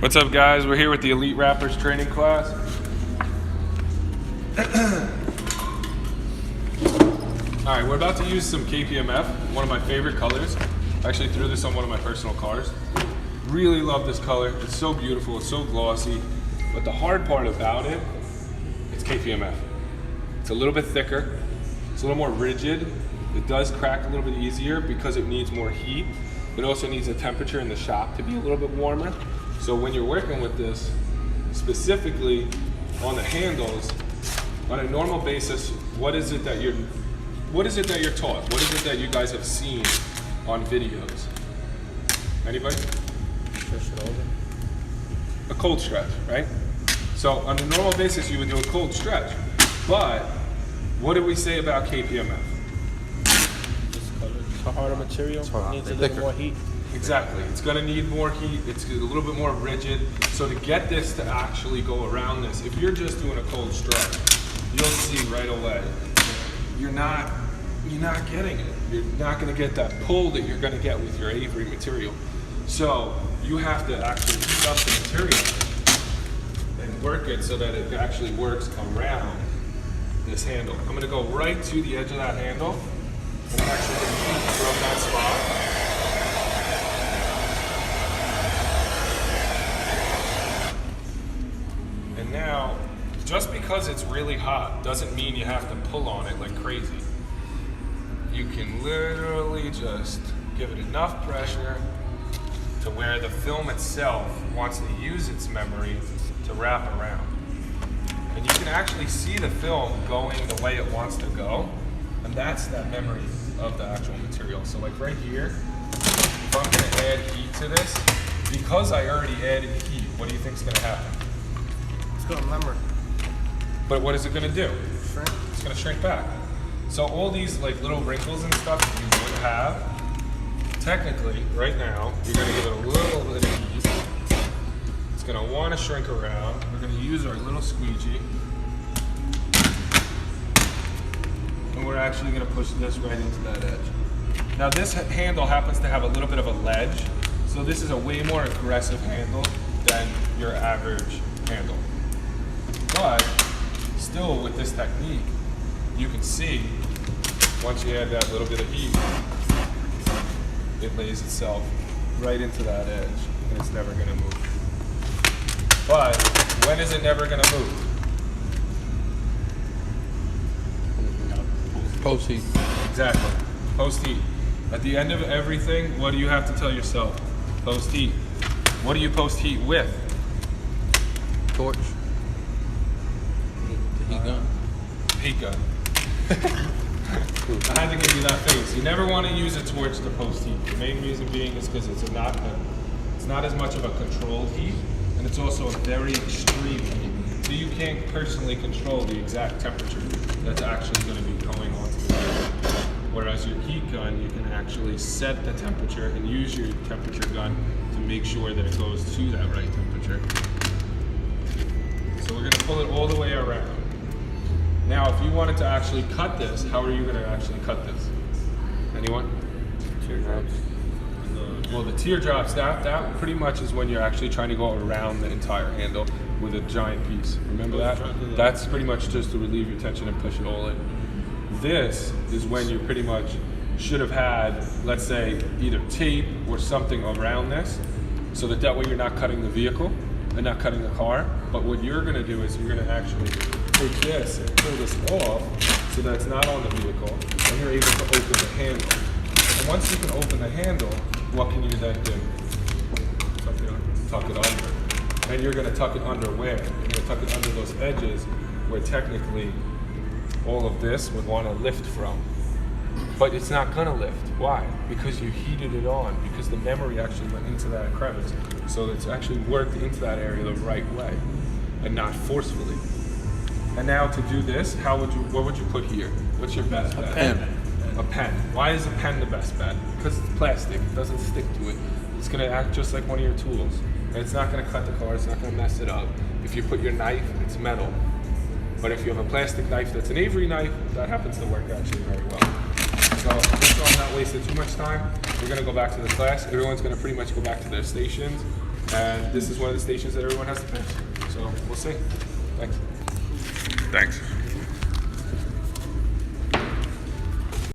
What's up, guys? We're here with the Elite Rappers training class. All right, we're about to use some KPMF, one of my favorite colors. I actually threw this on one of my personal cars. Really love this color. It's so beautiful, it's so glossy. But the hard part about it, it's KPMF. It's a little bit thicker, it's a little more rigid. It does crack a little bit easier because it needs more heat. It also needs a temperature in the shop to be a little bit warmer. So when you're working with this, specifically on the handles, on a normal basis, what is it that you're taught? What is it that you guys have seen on videos? Anybody? A cold stretch, right? So on a normal basis, you would do a cold stretch. But what did we say about KPMF? It's a harder material, needs a little more heat. Exactly, it's gonna need more heat, it's a little bit more rigid. So to get this to actually go around this, if you're just doing a cold stretch, you'll see right away, you're not getting it. You're not gonna get that pull that you're gonna get with your Avery material. So you have to actually pick up the material and work it so that it actually works around this handle. I'm gonna go right to the edge of that handle and actually get heat from that spot. And now, just because it's really hot doesn't mean you have to pull on it like crazy. You can literally just give it enough pressure to where the film itself wants to use its memory to wrap around. And you can actually see the film going the way it wants to go, and that's that memory of the actual material. So like right here, if I'm gonna add heat to this, because I already added heat, what do you think is gonna happen? It's gonna remember. But what is it gonna do? Shrink. It's gonna shrink back. So all these like little wrinkles and stuff that you would have, technically, right now, you're gonna give it a little bit of heat. It's gonna wanna shrink around. We're gonna use our little squeegee. And we're actually gonna push this right into that edge. Now this handle happens to have a little bit of a ledge, so this is a way more aggressive handle than your average handle. But still with this technique, you can see once you add that little bit of heat, it lays itself right into that edge and it's never gonna move. But when is it never gonna move? Post heat. Exactly, post heat. At the end of everything, what do you have to tell yourself? Post heat. What do you post heat with? Torch. The heat gun. Heat gun. I had to give you that face. You never want to use a torch to post heat. The main reason being is because it's not as much of a controlled heat, and it's also a very extreme heat. So you can't personally control the exact temperature that's actually going to be going onto the gun. Whereas your heat gun, you can actually set the temperature and use your temperature gun to make sure that it goes to that right temperature. So we're going to pull it all the way around. Now, if you wanted to actually cut this, how are you going to actually cut this? Anyone? Teardrops. Well, the teardrops, that pretty much is when you're actually trying to go around the entire handle with a giant piece. Remember that? That's pretty much just to relieve your tension and push it all in. This is when you pretty much should have had, let's say, either tape or something around this, so that way you're not cutting the vehicle and not cutting the car. But what you're going to do is you're going to actually take this and pull this off so that it's not on the vehicle, and you're able to open the handle. And once you can open the handle, what can you then do? Tuck it under. And you're going to tuck it under where? You're going to tuck it under those edges where technically all of this would want to lift from. But it's not going to lift. Why? Because you heated it on, because the memory actually went into that crevice. So it's actually worked into that area the right way and not forcefully. And now to do this, what would you put here? What's your best bet? A pen. A pen. Why is a pen the best bet? Because it's plastic, it doesn't stick to it. It's gonna act just like one of your tools. And it's not gonna cut the car, it's not gonna mess it up. If you put your knife, it's metal. But if you have a plastic knife that's an Avery knife, that happens to work actually very well. So just so I'm not wasting too much time, we're gonna go back to the class. Everyone's gonna pretty much go back to their stations And this is one of the stations that everyone has to finish. So we'll see. Thanks. Thanks.